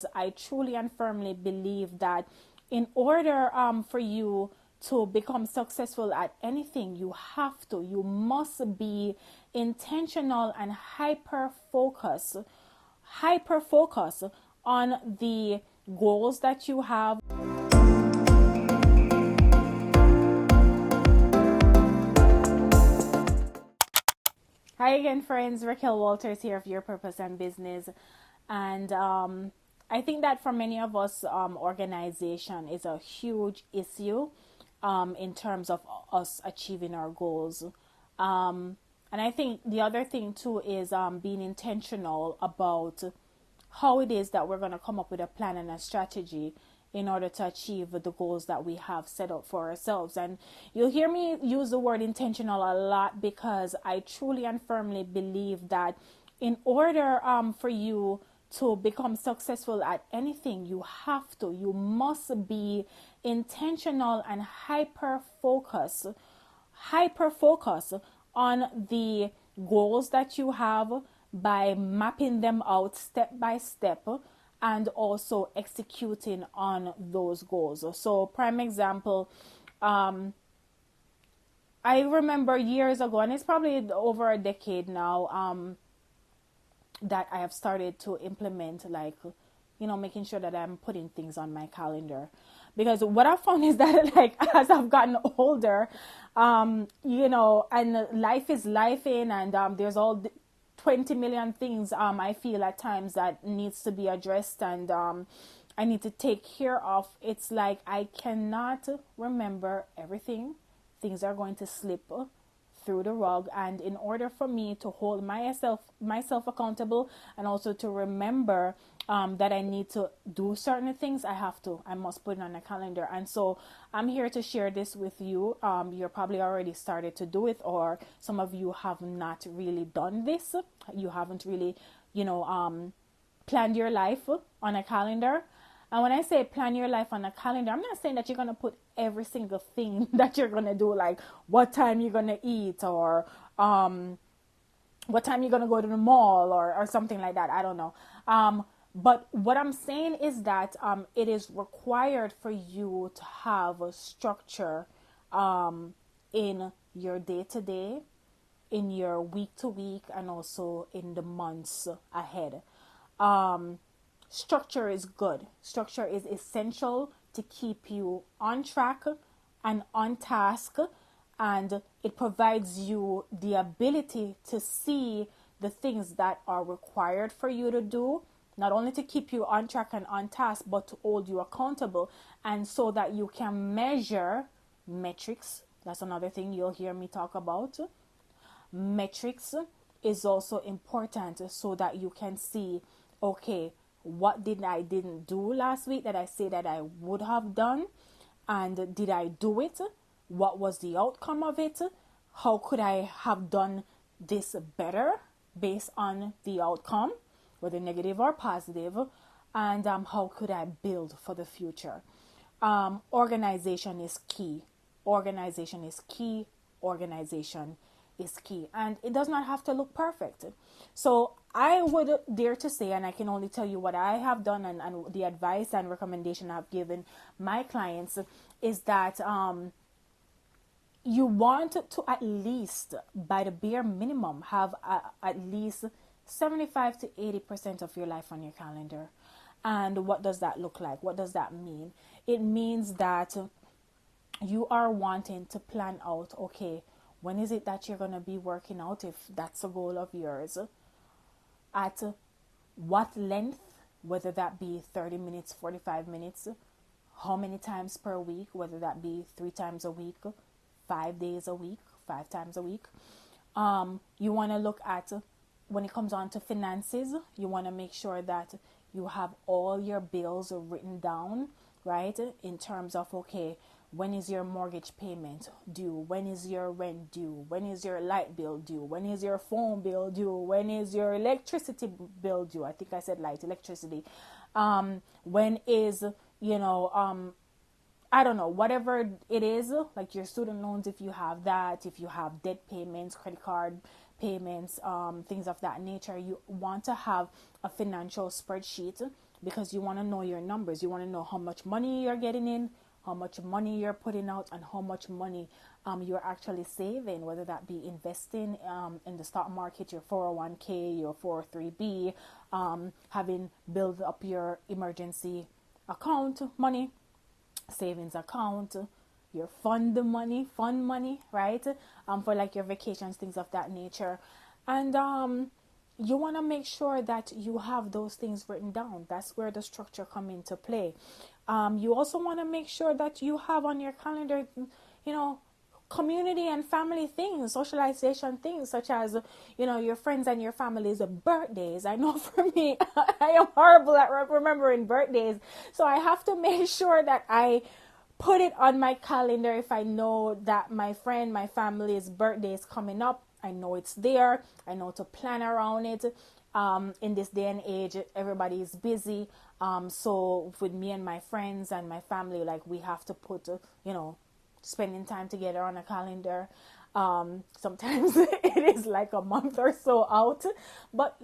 I truly and firmly believe that in order for you to become successful at anything, you must be intentional and hyper focus on the goals that you have. Hi again, friends. Raquel Walters here of Your Purpose and Business. And I think that for many of us, organization is a huge issue in terms of us achieving our goals. And I think the other thing too is being intentional about how it is that we're going to come up with a plan and a strategy in order to achieve the goals that we have set up for ourselves. And you'll hear me use the word intentional a lot because I truly and firmly believe that in order for you to become successful at anything, you must be intentional and hyper focus on the goals that you have by mapping them out step by step and also executing on those goals. So, prime example, I remember years ago, and it's probably over a decade now, that I have started to implement, like, making sure that I'm putting things on my calendar. Because what I found is that, like, as I've gotten older, and life is life in, and there's all 20 million things I feel at times that needs to be addressed, and I need to take care of. It's like I cannot remember everything. Things are going to slip through the rug, and in order for me to hold myself accountable and also to remember that I need to do certain things, I must put it on a calendar. And so I'm here to share this with you. You're probably already started to do it, or some of you have not really done this. You haven't really planned your life on a calendar. And when I say plan your life on a calendar, I'm not saying that you're going to put every single thing that you're going to do, like what time you're going to eat, or what time you're going to go to the mall, or something like that. I don't know. But what I'm saying is that it is required for you to have a structure in your day to day, in your week to week, and also in the months ahead. Structure is good. Structure is essential to keep you on track and on task, and it provides you the ability to see the things that are required for you to do, not only to keep you on track and on task, but to hold you accountable, and so that you can measure metrics. That's another thing you'll hear me talk about. Metrics is also important so that you can see, okay, what didn't do last week that I say that I would have done, and did I do it? What was the outcome of it? How could I have done this better based on the outcome, whether negative or positive, and how could I build for the future? Organization is key. Organization is key. Organization is key, and it does not have to look perfect. So I would dare to say, and I can only tell you what I have done, and the advice and recommendation I've given my clients, is that you want to at least, by the bare minimum, have at least 75 to 80% of your life on your calendar. And what does that look like? What does that mean? It means that you are wanting to plan out, okay, when is it that you're going to be working out, if that's a goal of yours? At what length, whether that be 30 minutes, 45 minutes, how many times per week, whether that be 3 times a week, 5 days a week, 5 times a week. You want to look at, when it comes on to finances, you want to make sure that you have all your bills written down, right? In terms of, okay, when is your mortgage payment due? When is your rent due? When is your light bill due? When is your phone bill due? When is your electricity bill due? I think I said electricity. When is, I don't know, whatever it is, like your student loans, if you have that, if you have debt payments, credit card payments, things of that nature, you want to have a financial spreadsheet because you want to know your numbers. You want to know how much money you're getting in, how much money you're putting out, and how much money you're actually saving, whether that be investing in the stock market, your 401k, your 403b, having build up your emergency account money, savings account, your fund money, right? For like your vacations, things of that nature. And you want to make sure that you have those things written down. That's where the structure come into play. You also want to make sure that you have on your calendar, you know, community and family things, socialization things, such as, you know, your friends and your family's birthdays. I know for me, I am horrible at remembering birthdays, so I have to make sure that I put it on my calendar. If I know that my friend, my family's birthday is coming up, I know it's there. I know to plan around it. In this day and age, everybody is busy. So with me and my friends and my family, like, we have to put, you know, spending time together on a calendar. Sometimes it is like a month or so out, but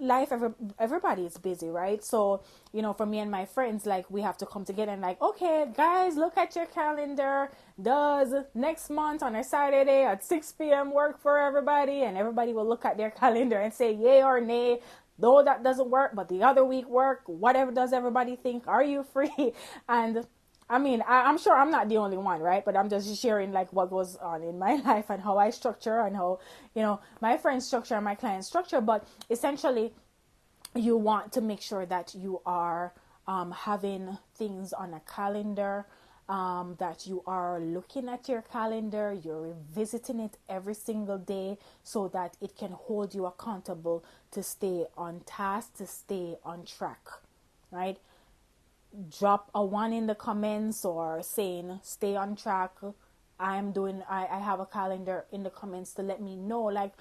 everybody is busy, right? So, you know, for me and my friends, like, we have to come together and like, okay, guys, look at your calendar. Does next month on a Saturday at 6 p.m. work for everybody? And everybody will look at their calendar and say yay or nay. Though that doesn't work, but the other week work. Whatever does everybody think? Are you free? And I mean, I'm sure I'm not the only one, right? But I'm just sharing like what goes on in my life and how I structure and how, you know, my friends structure and my clients structure. But essentially, you want to make sure that you are having things on a calendar, that you are looking at your calendar, you're revisiting it every single day so that it can hold you accountable to stay on task, to stay on track, right? Drop a 1 in the comments or saying stay on track. I have a calendar in the comments to let me know like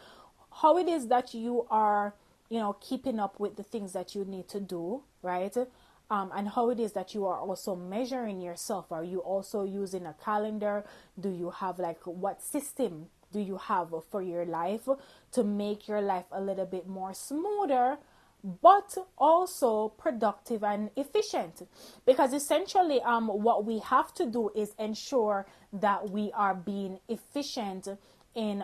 how it is that you are, you know, keeping up with the things that you need to do, right? And how it is that you are also measuring yourself. Are you also using a calendar? Do you have like, what system do you have for your life to make your life a little bit more smoother, but also productive and efficient? Because essentially what we have to do is ensure that we are being efficient in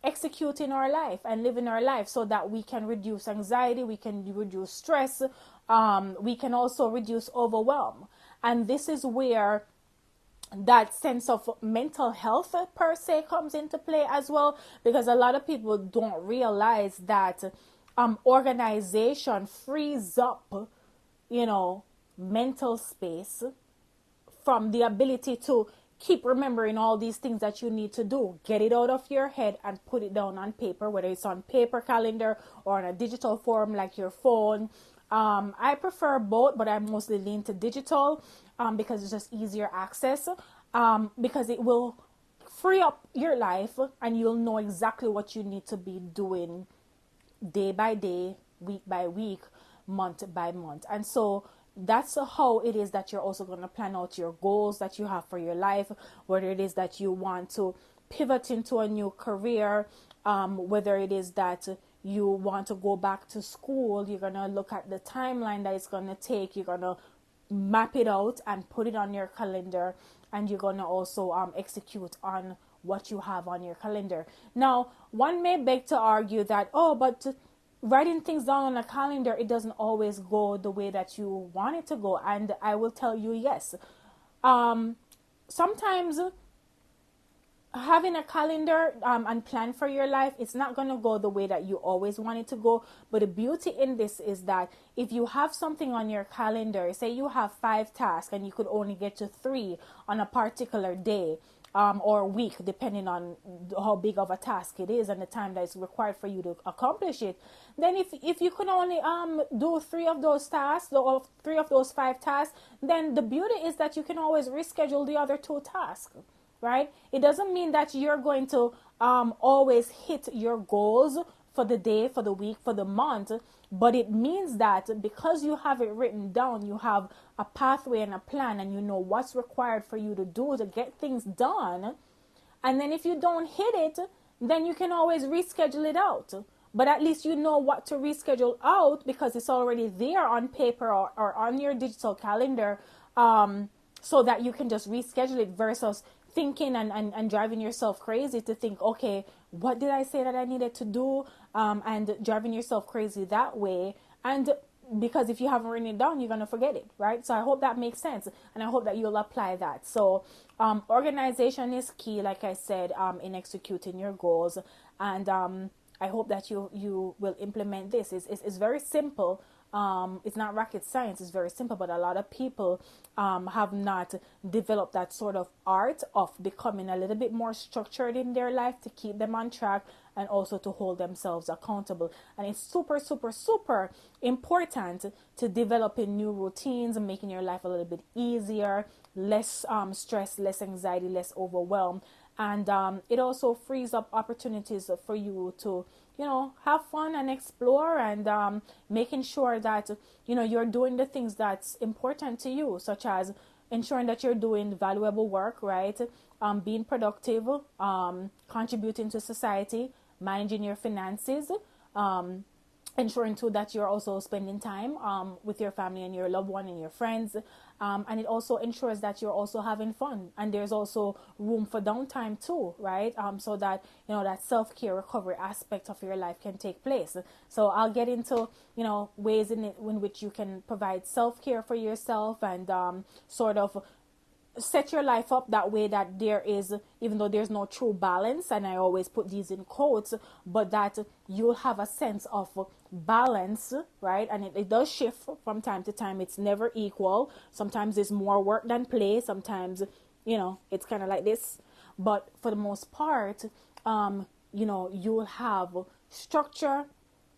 executing our life and living our life so that we can reduce anxiety, we can reduce stress, we can also reduce overwhelm. And this is where that sense of mental health per se comes into play as well, because a lot of people don't realize that organization frees up, you know, mental space from the ability to keep remembering all these things that you need to do. Get it out of your head and put it down on paper, whether it's on paper calendar or on a digital form like your phone. I prefer both, but I mostly lean to digital because it's just easier access, because it will free up your life and you'll know exactly what you need to be doing day by day, week by week, month by month. And so that's how it is that you're also going to plan out your goals that you have for your life, whether it is that you want to pivot into a new career, whether it is that you want to go back to school. You're going to look at the timeline that it's going to take. You're going to map it out and put it on your calendar, and you're going to also execute on what you have on your calendar. Now, one may beg to argue that, oh, but writing things down on a calendar, it doesn't always go the way that you want it to go. And I will tell you, yes. Sometimes having a calendar and plan for your life, it's not going to go the way that you always want it to go. But the beauty in this is that if you have something on your calendar, say you have 5 tasks and you could only get to 3 on a particular day, or week, depending on how big of a task it is and the time that is required for you to accomplish it, then if you can only do 3 of those tasks, or 3 of those 5 tasks, then the beauty is that you can always reschedule the other 2 tasks, right? It doesn't mean that you're going to always hit your goals for the day, for the week, for the month, but it means that because you have it written down, you have a pathway and a plan, and you know what's required for you to do to get things done. And then if you don't hit it, then you can always reschedule it out. but at least you know what to reschedule out because it's already there on paper, or on your digital calendar, so that you can just reschedule it versus thinking and driving yourself crazy to think, okay, what did I say that I needed to do? And driving yourself crazy that way. And because if you haven't written it down, you're going to forget it, right? So I hope that makes sense. And I hope that you'll apply that. So organization is key, like I said, in executing your goals. And I hope that you will implement this. It's very simple. It's not rocket science. It's very simple, but a lot of people have not developed that sort of art of becoming a little bit more structured in their life to keep them on track and also to hold themselves accountable. And it's super, super, super important to developing new routines and making your life a little bit easier, less stress, less anxiety, less overwhelmed. And it also frees up opportunities for you to, have fun and explore, and making sure that, you're doing the things that's important to you, such as ensuring that you're doing valuable work, right? Being productive, contributing to society, managing your finances, ensuring too that you're also spending time with your family and your loved one and your friends, and it also ensures that you're also having fun, and there's also room for downtime too, right? So that that self-care recovery aspect of your life can take place. So I'll get into ways in which you can provide self-care for yourself, and sort of set your life up that way that there is, even though there's no true balance, and I always put these in quotes, but that you'll have a sense of balance, right? And it does shift from time to time. It's never equal. Sometimes it's more work than play. Sometimes, it's kind of like this. But for the most part, you'll have structure,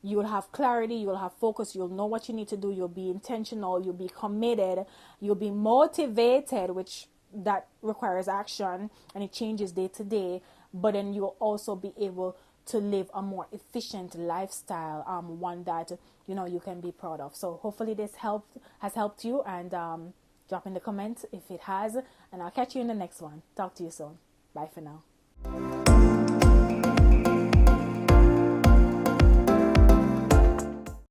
you'll have clarity, you'll have focus, you'll know what you need to do, you'll be intentional, you'll be committed, you'll be motivated, which that requires action, and it changes day to day. But then you'll also be able to live a more efficient lifestyle, one that you can be proud of. So hopefully this has helped you, and drop in the comments if it has, and I'll catch you in the next one. Talk to you soon. Bye for now.